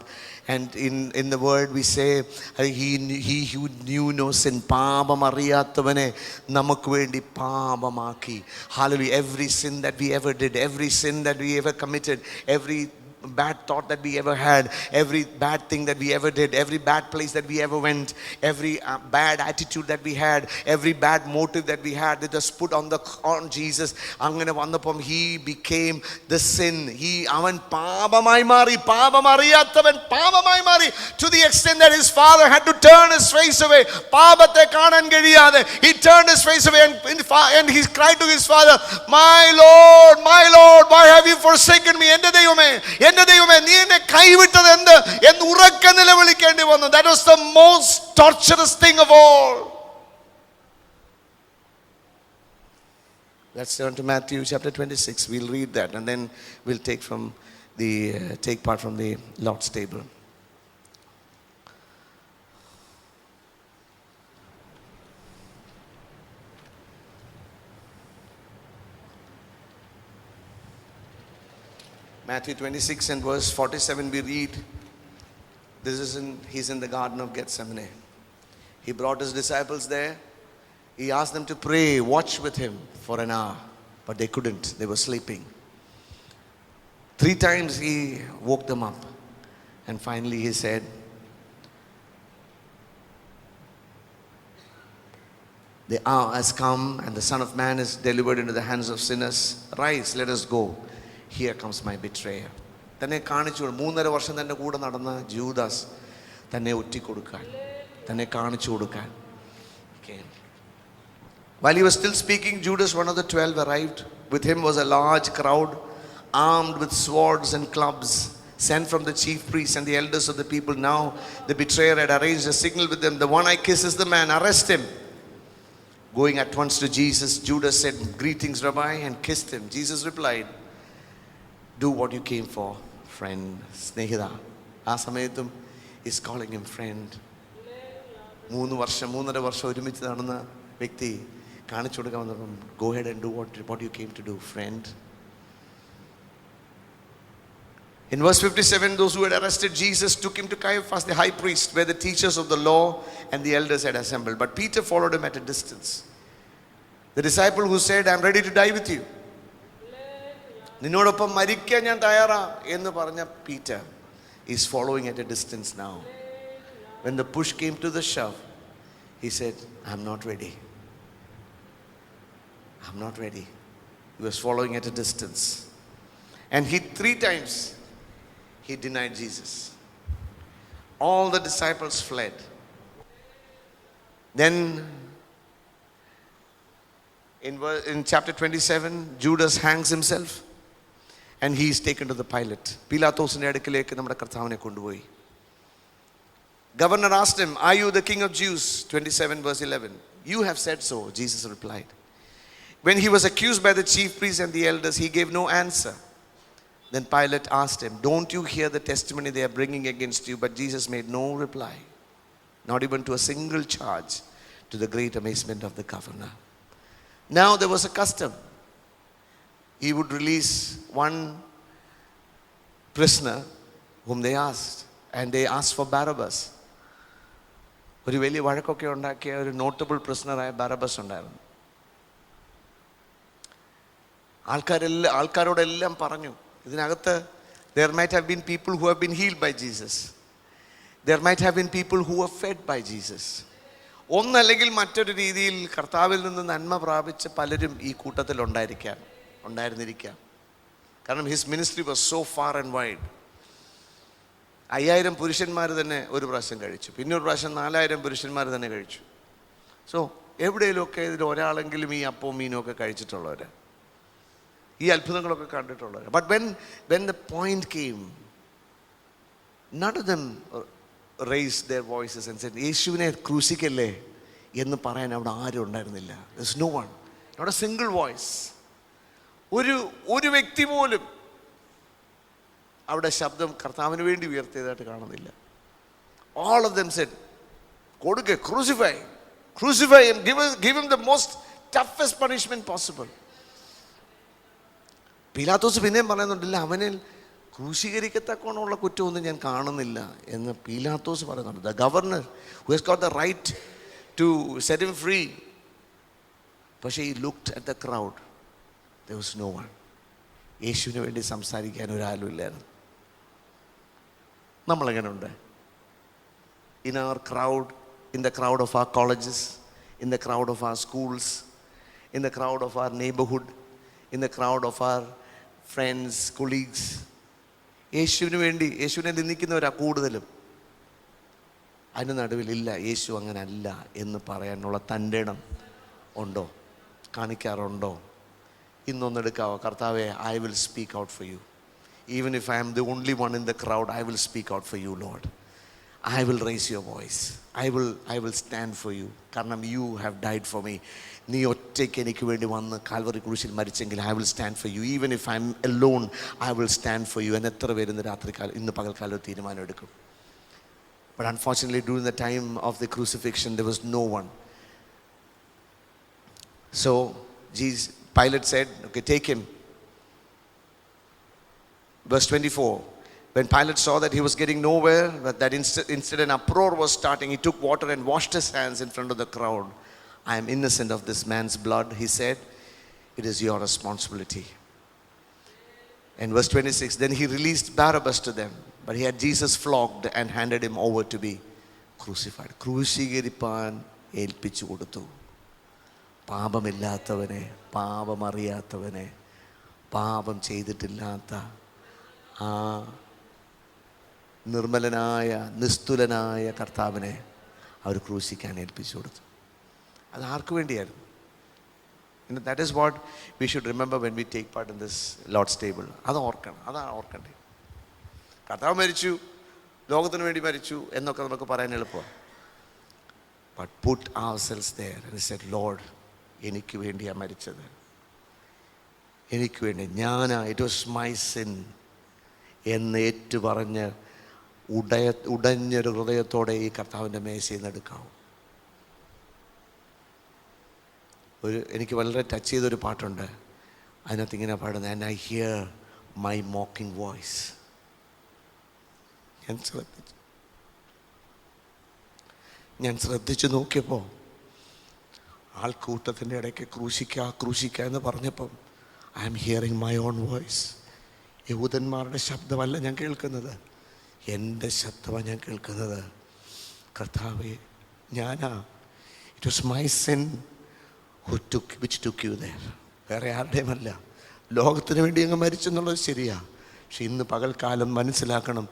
And in the word we say, he who knew no sin, പാപം അറിയാത്തവനെ നമുക്ക് വേണ്ടി പാപമാക്കി. Hallelujah. Every sin that we ever did, every sin that we ever committed, every bad thought that we ever had, every bad thing that we ever did, every bad place that we ever went, every bad attitude that we had, every bad motive that we had, that was put on Jesus. Angane vannappom he became the sin. Avan paapamai mari, paapam ariyattavan paapamai mari, to the extent that his father had to turn his face away. Paapatte kaanan കഴിയാതെ he turned his face away and he cried to his father, my Lord, why have you forsaken me? എൻ്റെ ദൈവമേ നീ എന്നെ കൈവിട്ടത് എന്ത് എന്ന് ഉറക്കെ നിലവിളിക്കേണ്ടി വന്നു. That was the most torturous thing of all. Let's turn to Matthew chapter 26. We'll read that and then we'll take part from the Lord's table. Matthew 26 and verse 47 we read, he's in the Garden of Gethsemane. He brought his disciples there. He asked them to pray, watch with him for an hour. But they couldn't. They were sleeping. 3 times he woke them up. And finally he said, the hour has come and the Son of Man is delivered into the hands of sinners. Rise, let us go. Here comes my betrayer. തന്നെ കാണിച്ചു 3.5 വർഷം തൻ്റെ കൂടെ നടന്ന Judas തന്നെ ഒറ്റിക്കൊടുക്കാൻ, തന്നെ കാണിച്ചു കൊടുക്കാൻ. While he was still speaking, Judas, one of the 12, arrived. With him was a large crowd, armed with swords and clubs, sent from the chief priests and the elders of the people. Now the betrayer had arranged a signal with them. The one I kiss is the man. Arrest him. Going at once to Jesus, Judas said, greetings, Rabbi, and kissed him. Jesus replied, do what you came for, friend. Snehida. ആ സമയത്തും is calling him friend. 3.5 വർഷം ഒരുമിച്ച് നടന്ന വ്യക്തി കാണിച്ചു കൊടുക്കാൻ വന്നപ്പം go ahead and do what you came to do, friend. In verse 57, those who had arrested Jesus took him to Caiaphas, the high priest, where the teachers of the law and the elders had assembled. But Peter followed him at a distance. The disciple who said, I'm ready to die with you. നിന്നോടൊപ്പം മരിക്കാൻ ഞാൻ തയ്യാറാ എന്ന് പറഞ്ഞ Peter is following at a distance now. When the push came to the shove, he said, I'm not ready. I'm not ready. He was following at a distance. And 3 times he denied Jesus. All the disciples fled. Then in chapter 27, Judas hangs himself. And he is taken to the Pilate. പീലാത്തോസിന്റെ അടുക്കലേക്ക് നമ്മുടെ കർത്താവിനെ കൊണ്ടുപോയി. Governor asked him, are you the king of Jews? 27 verse 11. You have said so, Jesus replied. When he was accused by the chief priests and the elders, he gave no answer. Then Pilate asked him, don't you hear the testimony they are bringing against you? But Jesus made no reply, not even to a single charge, to the great amazement of the governor. Now there was a custom. He would release one prisoner whom they asked, and they asked for Barabbas. ഒരു വലിയ വഴക്കൊക്കെ ഉണ്ടാക്കിയ ഒരു notable പ്രിസണറായ ബറബസ് ഉണ്ടായിരുന്നു. ആൾക്കാരോടെല്ലാം പറഞ്ഞു, ഇതിനകത്ത് there might have been people who have been healed by Jesus. There might have been people who were fed by Jesus. ഒന്നല്ലെങ്കിൽ മറ്റൊരു രീതിയിൽ കർത്താവിൽ നിന്ന് നന്മ പ്രാപിച്ച പലരും ഈ കൂട്ടത്തിൽ ഉണ്ടായിരുന്നിരിക്കാം. കാരണം his ministry was so far and wide. 5000 പുരുഷന്മാർ തന്നെ ഒരു പ്രാവശ്യം കഴിച്ചു, പിന്നെ ഒരു പ്രാവശ്യം 4000 പുരുഷന്മാർ തന്നെ കഴിച്ചു. സോ എവിടെയെങ്കിലുമൊക്കെ ഇതിൽ ഒരാളെങ്കിലും ഈ അപ്പവും മീനും ഒക്കെ കഴിച്ചിട്ടുള്ളവർ, ഈ അത്ഭുതങ്ങളൊക്കെ കണ്ടിട്ടുള്ളവർ. But when the point came, none of them raised their voices and said, യേശുവിനെ ക്രൂശിക്കല്ലേ എന്ന് പറയാൻ അവിടെ ആരും ഉണ്ടായിരുന്നില്ല. There's no one, not a single voice. ഒരു വ്യക്തി പോലും അവിടെ ശബ്ദം കർത്താവിന് വേണ്ടി ഉയർത്തിയതായിട്ട് കാണുന്നില്ല. All of them said, കൊടുക്ക്, crucify him, give him the most toughest punishment possible. പീലാത്തോസ് പിന്നെയും പറയുന്നുണ്ടല്ല, അവനിൽ ക്രൂശീകരിക്കത്തക്കോണമുള്ള കുറ്റമൊന്നും ഞാൻ കാണുന്നില്ല എന്ന് പീലാത്തോസ് പറയുന്നുണ്ട്. The governor who has got the right to set him free. പക്ഷേ he looked at the crowd, there was no one. യേശുവിന് വേണ്ടി സംസാരിക്കാൻ ഒരാളും ഇല്ലായിരുന്നു. നമ്മളെങ്ങനെയുണ്ട്? in our crowd, in the crowd of our colleges, in the crowd of our schools, in the crowd of our neighborhood, in the crowd of our friends, colleagues, യേശുവിന് വേണ്ടി യേശുവിനെ നിന്ദിക്കുന്നവരാ കൂടുതലും. അതിന് നടുവിലില്ല, യേശു അങ്ങനെ അല്ല എന്ന് പറയാനുള്ള തൻ്റെ ഇടം ഉണ്ടോ? കാണിക്കാറുണ്ടോ? ഇന്നൊന്നെടുക്കാവോ? കർത്താവേ, I will speak out for you. Even if I am the only one in the crowd, I will speak out for you Lord. I will raise your voice. I will stand for you. കാരണം you have died for me. നീ ഒറ്റയ്ക്ക് എനിക്ക് വേണ്ടി വന്ന് Calvary ക്രൂശിൽ മരിച്ചെങ്കിൽ I will stand for you. Even if I'm alone, I will stand for you. എന്ന് എത്ര പേര് ഇന്ന് പകൽക്കാലം തീരുമാനം എടുക്കും? But unfortunately, during the time of the crucifixion, there was no one. So Pilate said, okay, take him. Verse 24. When Pilate saw that he was getting nowhere, but that instead an uproar was starting, he took water and washed his hands in front of the crowd. I am innocent of this man's blood, he said. It is your responsibility. And verse 26, then he released Barabbas to them, but he had Jesus flogged and handed him over to be crucified. ക്രൂശീകരിപ്പാൻ ഏൽപ്പിച്ചു കൊടുത്തു. പാപമില്ലാത്തവനെ, പാപമറിയാത്തവനെ, പാപം ചെയ്തിട്ടില്ലാത്ത ആ നിർമ്മലനായ നിസ്തുലനായ കർത്താവിനെ അവർ ക്രൂശിക്കാൻ ഏൽപ്പിച്ചു കൊടുത്തു. അത് ആർക്ക് വേണ്ടിയായിരുന്നു? That is what we should remember when we take part in this Lord's table. അത് ഓർക്കണം, അതാണ് ഓർക്കേണ്ടത്. കർത്താവ് മരിച്ചു, ലോകത്തിന് വേണ്ടി മരിച്ചു എന്നൊക്കെ നമുക്ക് പറയാൻ എളുപ്പമാണ്. But put ourselves there and said, Lord, എനിക്ക് വേണ്ടിയാണ് മരിച്ചത്, എനിക്ക് വേണ്ടി ഇറ്റ് വാസ് മൈ സിൻ എന്ന് ഏറ്റു പറഞ്ഞ് ഉടഞ്ഞൊരു ഹൃദയത്തോടെ ഈ കർത്താവിൻ്റെ മേശയിൽ നിന്ന് എടുക്കാവും. എനിക്ക് വളരെ ടച്ച് ചെയ്തൊരു പാട്ടുണ്ട്, അതിനകത്ത് ഇങ്ങനെ പാടുന്നത്, and I hear my mocking voice. ഞാൻ ശ്രദ്ധിച്ചു നോക്കിയപ്പോൾ ആൾക്കൂട്ടത്തിൻ്റെ ഇടയ്ക്ക് ക്രൂശിക്കുക എന്ന് പറഞ്ഞപ്പം I am hearing my own voice. യഹൂദന്മാരുടെ ശബ്ദമല്ല ഞാൻ കേൾക്കുന്നത്, എൻ്റെ ശബ്ദമാണ് ഞാൻ കേൾക്കുന്നത്. കർത്താവേ, it was my sin which took you there. വേറെ ആരുടെയുമല്ല. ലോകത്തിന് വേണ്ടി അങ്ങ് മരിച്ചെന്നുള്ളത് ശരിയാ, പക്ഷെ ഇന്ന് പകൽക്കാലം മനസ്സിലാക്കണം,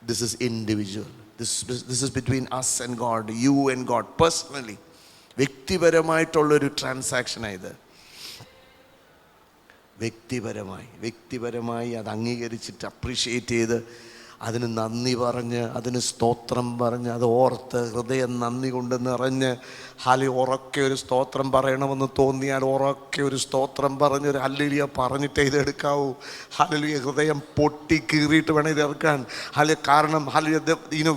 this is individual. This is between us and God, you and God personally. വ്യക്തിപരമായിട്ടുള്ളൊരു ട്രാൻസാക്ഷനായത്. വ്യക്തിപരമായി അത് അംഗീകരിച്ചിട്ട് അപ്രീഷിയേറ്റ് ചെയ്ത് അതിന് നന്ദി പറഞ്ഞ് അതിന് സ്തോത്രം പറഞ്ഞ് അത് ഓർത്ത് ഹൃദയം നന്ദി കൊണ്ട് നിറഞ്ഞ് ഉറക്കെ ഒരു സ്തോത്രം പറയണമെന്ന് തോന്നിയാൽ ഉറക്കെ ഒരു സ്തോത്രം പറഞ്ഞ് ഒരു ഹല്ലേലൂയ പറഞ്ഞിട്ടേ ഇതെടുക്കാവൂ. ഹല്ലേലൂയ ഹൃദയം പൊട്ടി കീറിയിട്ട് വേണം ഇതെടുക്കാൻ. കാരണം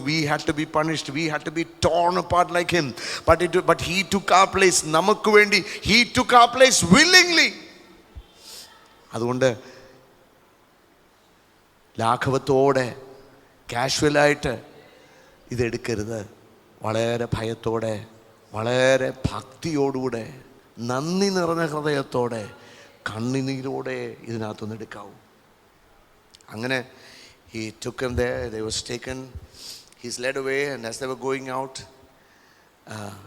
we had to be punished, we had to be torn apart like him, but he took our place. നമുക്ക് വേണ്ടി he took our place willingly. അതുകൊണ്ട് ലാഘവത്തോടെ കാഷ്വലായിട്ട് ഇതെടുക്കരുത്. വളരെ ഭയത്തോടെ, വളരെ ഭക്തിയോടുകൂടെ, നന്ദി നിറഞ്ഞ ഹൃദയത്തോടെ, കണ്ണുനീരോടെ ഇതിനകത്തുനിന്ന് എടുക്കാവൂ. അങ്ങനെ he took him there, they was taken, he's led away, and as they were going out,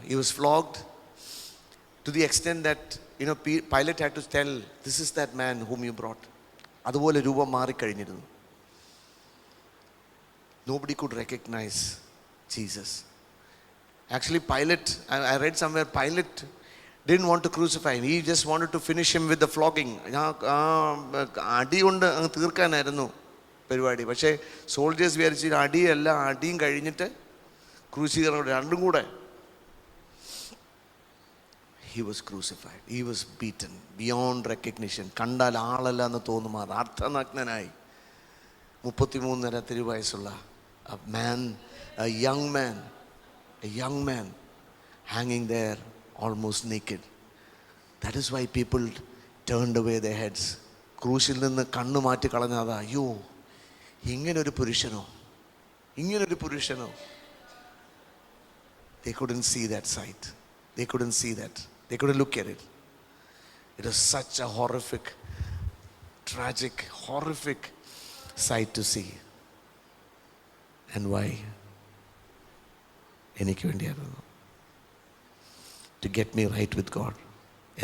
he was flogged to the extent that Pilate had to tell, this is that man whom you brought. അതുപോലെ രൂപം മാറിക്കഴിഞ്ഞിരുന്നു. Nobody could recognize Jesus. Actually, Pilate, I read somewhere, Pilate didn't want to crucify him. He just wanted to finish him with the flogging. അടി കൊണ്ട് അങ്ങ് തീർക്കാനായിരുന്നു പരിപാടി. പക്ഷേ soldiers വിചാരിച്ചു അടിയല്ല, അടിയും കഴിഞ്ഞിട്ട് ക്രൂശീകരണം രണ്ടും കൂടെ. He was crucified. He was beaten beyond recognition. കണ്ടാൽ ആളല്ല എന്ന് തോന്നുമാർ അർത്ഥനഗ്നനായി 33 വയസ്സുള്ള a young man a young man hanging there almost naked. That is why people turned away their heads. ക്രൂശിൽ നിന്ന് കണ്ണു മാറ്റി കളഞ്ഞതാ. അയ്യോ, ഇങ്ങനൊരു പുരുഷനോ, ഇങ്ങനൊരു പുരുഷനോ. They couldn't see that sight. They couldn't see that. They couldn't look at it. It was such a horrific, tragic, horrific sight to see. And why? എനിക്ക് വേണ്ടിയായിരുന്നു. To get me right with God.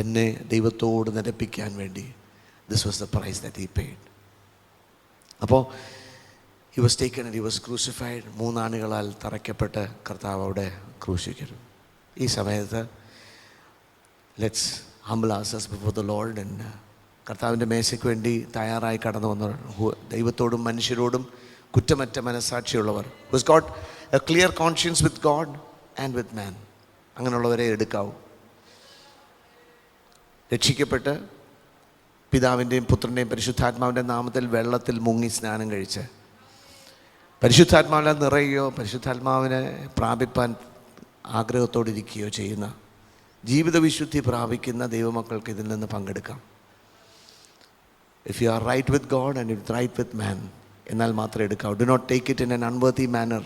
എന്നെ ദൈവത്തോട് നിരപ്പിക്കാൻ വേണ്ടി. This was the price that he paid. അപ്പോൾ he was taken and he was crucified. 3 ആണികളാൽ തറയ്ക്കപ്പെട്ട് കർത്താവ് അവിടെ ക്രൂശിക്കരുത്. ഈ സമയത്ത് let's humble ourselves before the Lord and കർത്താവിൻ്റെ മേശയ്ക്ക് വേണ്ടി തയ്യാറായി കടന്നു വന്നവർ, ദൈവത്തോടും മനുഷ്യരോടും കുറ്റമറ്റ മനസ്സാക്ഷിയുള്ളവർ, who has got a clear conscience with God and with man. അങ്ങനെയുള്ളവരെ എടുക്കാവൂ. രക്ഷിക്കപ്പെട്ട് പിതാവിൻ്റെയും പുത്രൻ്റെയും പരിശുദ്ധാത്മാവിൻ്റെ നാമത്തിൽ വെള്ളത്തിൽ മുങ്ങി സ്നാനം കഴിച്ച് പരിശുദ്ധാത്മാവിനെ നിറയുകയോ പരിശുദ്ധാത്മാവിനെ പ്രാപിപ്പാൻ ആഗ്രഹത്തോടിരിക്കുകയോ ചെയ്യുന്ന, ജീവിത വിശുദ്ധി പ്രാപിക്കുന്ന ദൈവമക്കൾക്ക് ഇതിൽ നിന്ന് പങ്കെടുക്കാം. If you are right with God and it right with man, എന്നാൽ മാത്രമേ എടുക്കാവൂ. Do not take it in an unworthy manner.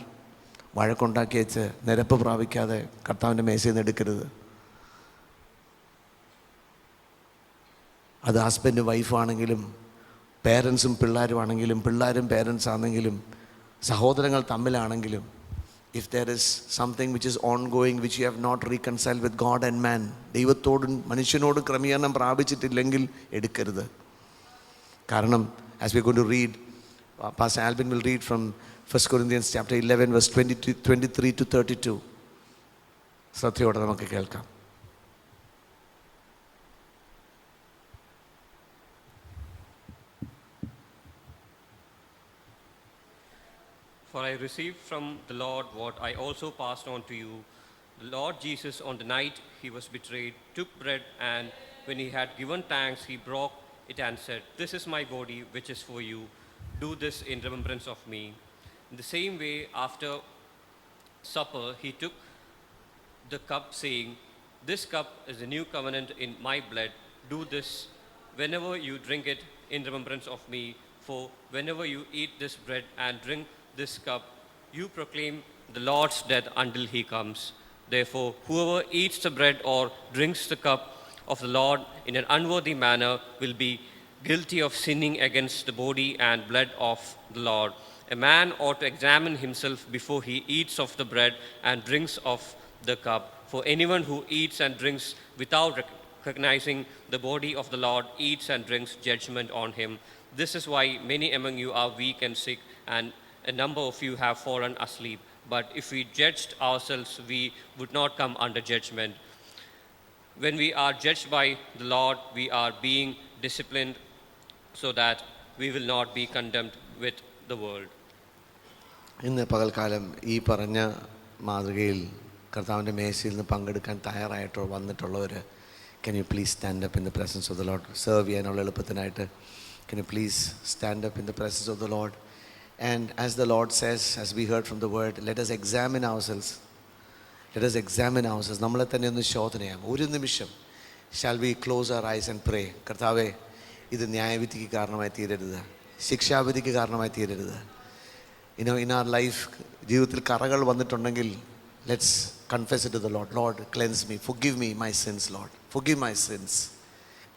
വഴക്കുണ്ടാക്കി വെച്ച് നിരപ്പ് പ്രാപിക്കാതെ കർത്താവിൻ്റെ മേശയിൽ നിന്ന് എടുക്കരുത്. അത് ഹസ്ബൻഡ് വൈഫാണെങ്കിലും പേരൻസും പിള്ളേരുമാണെങ്കിലും പിള്ളേരും പേരൻസ് ആണെങ്കിലും സഹോദരങ്ങൾ തമ്മിലാണെങ്കിലും, if there is something which is ongoing which you have not reconciled with God and man, ദൈവത്തോടും മനുഷ്യനോടും ക്രമീകരണം പ്രാപിച്ചിട്ടില്ലെങ്കിൽ എടുക്കരുത്. കാരണം as we are going to read, Pastor Alvin will read from 1 Corinthians chapter 11 verse 23 to 32. ശ്രദ്ധയോടെ നമുക്ക് കേൾക്കാം. For I received from the Lord what I also passed on to you. The Lord Jesus, on the night he was betrayed, took bread, and when he had given thanks, he broke it and said, "This is my body, which is for you. Do this in remembrance of me." In the same way, after supper, he took the cup, saying, "This cup is the new covenant in my blood. Do this whenever you drink it in remembrance of me. For whenever you eat this bread and drink this cup, you proclaim the Lord's death until he comes. Therefore, whoever eats the bread or drinks the cup of the Lord in an unworthy manner will be guilty of sinning against the body and blood of the Lord. A man ought to examine himself before he eats of the bread and drinks of the cup. For anyone who eats and drinks without recognizing the body of the Lord eats and drinks judgment on him. This is why many among you are weak and sick, and a number of you have fallen asleep. But if we judged ourselves, we would not come under judgment. When we are judged by the Lord, we are being disciplined so that we will not be condemned with the world. ഇന്ന് പകൽക്കാലം ഈ പറഞ്ഞ മാതൃകയിൽ കർത്താവിൻ്റെ മേശയിൽ നിന്ന് പങ്കെടുക്കാൻ തയ്യാറായിട്ടോ വന്നിട്ടുള്ളവർ, can you please stand up in the presence of the Lord? Serve ചെയ്യാനുള്ള എളുപ്പത്തിനായിട്ട് can you please stand up in the presence of the Lord? And as the Lord says, as we heard from the word, let us examine ourselves. Let us examine ourselves. നമ്മളെ തന്നെ ഒന്ന് ശോധന ചെയ്യാം. ഒരു നിമിഷം shall we close our eyes and pray? കർത്താവേ, ഇത് ന്യായവിധിക്ക് കാരണമായി തീരരുത്, ശിക്ഷാവിധിക്ക് കാരണമായി തീരരുത്. In our life, ജീവിതത്തിൽ കറകൾ വന്നിട്ടുണ്ടെങ്കിൽ let's confess it to the Lord. Lord, cleanse me. Forgive me my sins, Lord. Forgive my sins.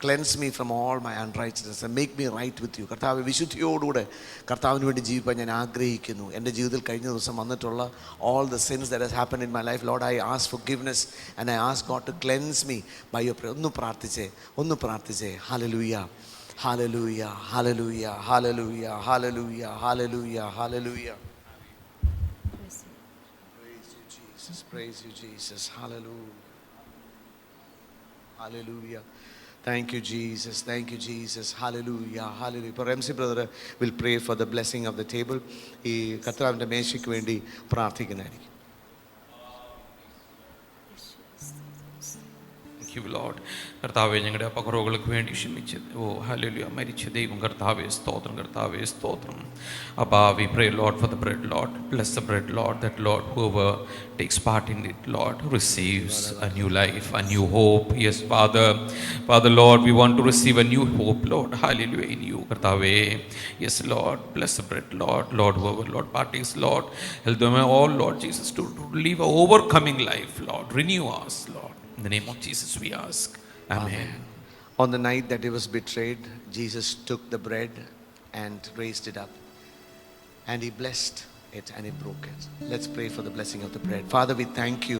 Cleanse me from all my unrighteousness and make me right with you. കർത്താവ്, വിശുദ്ധിയോടുകൂടെ കർത്താവിന് വേണ്ടി ജീവിക്കാൻ ഞാൻ ആഗ്രഹിക്കുന്നു. എൻ്റെ ജീവിതത്തിൽ കഴിഞ്ഞ ദിവസം വന്നിട്ടുള്ള all the sins that has happened in my life, Lord, I ask forgiveness and I ask God to cleanse me by your prayer. ഒന്ന് പ്രാർത്ഥിച്ചേ. Hallelujah, hallelujah, hallelujah, hallelujah, hallelujah, hallelujah, hallelujah. Praise you, Jesus. Hallelujah, hallelujah. Thank you, Jesus. Thank you, Jesus. Hallelujah. Hallelujah. ഇപ്പോൾ റെംസി brother will pray for the blessing of the table. ഈ കർത്താവിൻ്റെ മേശയ്ക്ക് വേണ്ടി പ്രാർത്ഥിക്കുന്നതായിരിക്കും. U Lord. കർത്താവെ, ഞങ്ങളുടെ അപകടങ്ങൾക്ക് വേണ്ടി ക്ഷമിച്ച് hallelujah മരിച്ച ദൈവം കർത്താവെ സ്തോത്രം, കർത്താവെ സ്തോത്രം. അപ്പാ, we pray Lord for the bread, Lord. Bless the bread, Lord, that Lord whoever takes part in it, Lord, receives a new life, a new hope. Yes, Father, Lord, we want to receive a new hope, Lord, hallelujah, in you, Kartave. Yes, Lord, bless the bread, Lord, whoever, Lord, parties, Lord, help them all, Lord Jesus, to live an overcoming life, Lord. Renew us, Lord. In the name of Jesus we ask. Amen. On the night that he was betrayed, Jesus took the bread and raised it up. And he blessed it and he broke it. Let's pray for the blessing of the bread. Father, we thank you.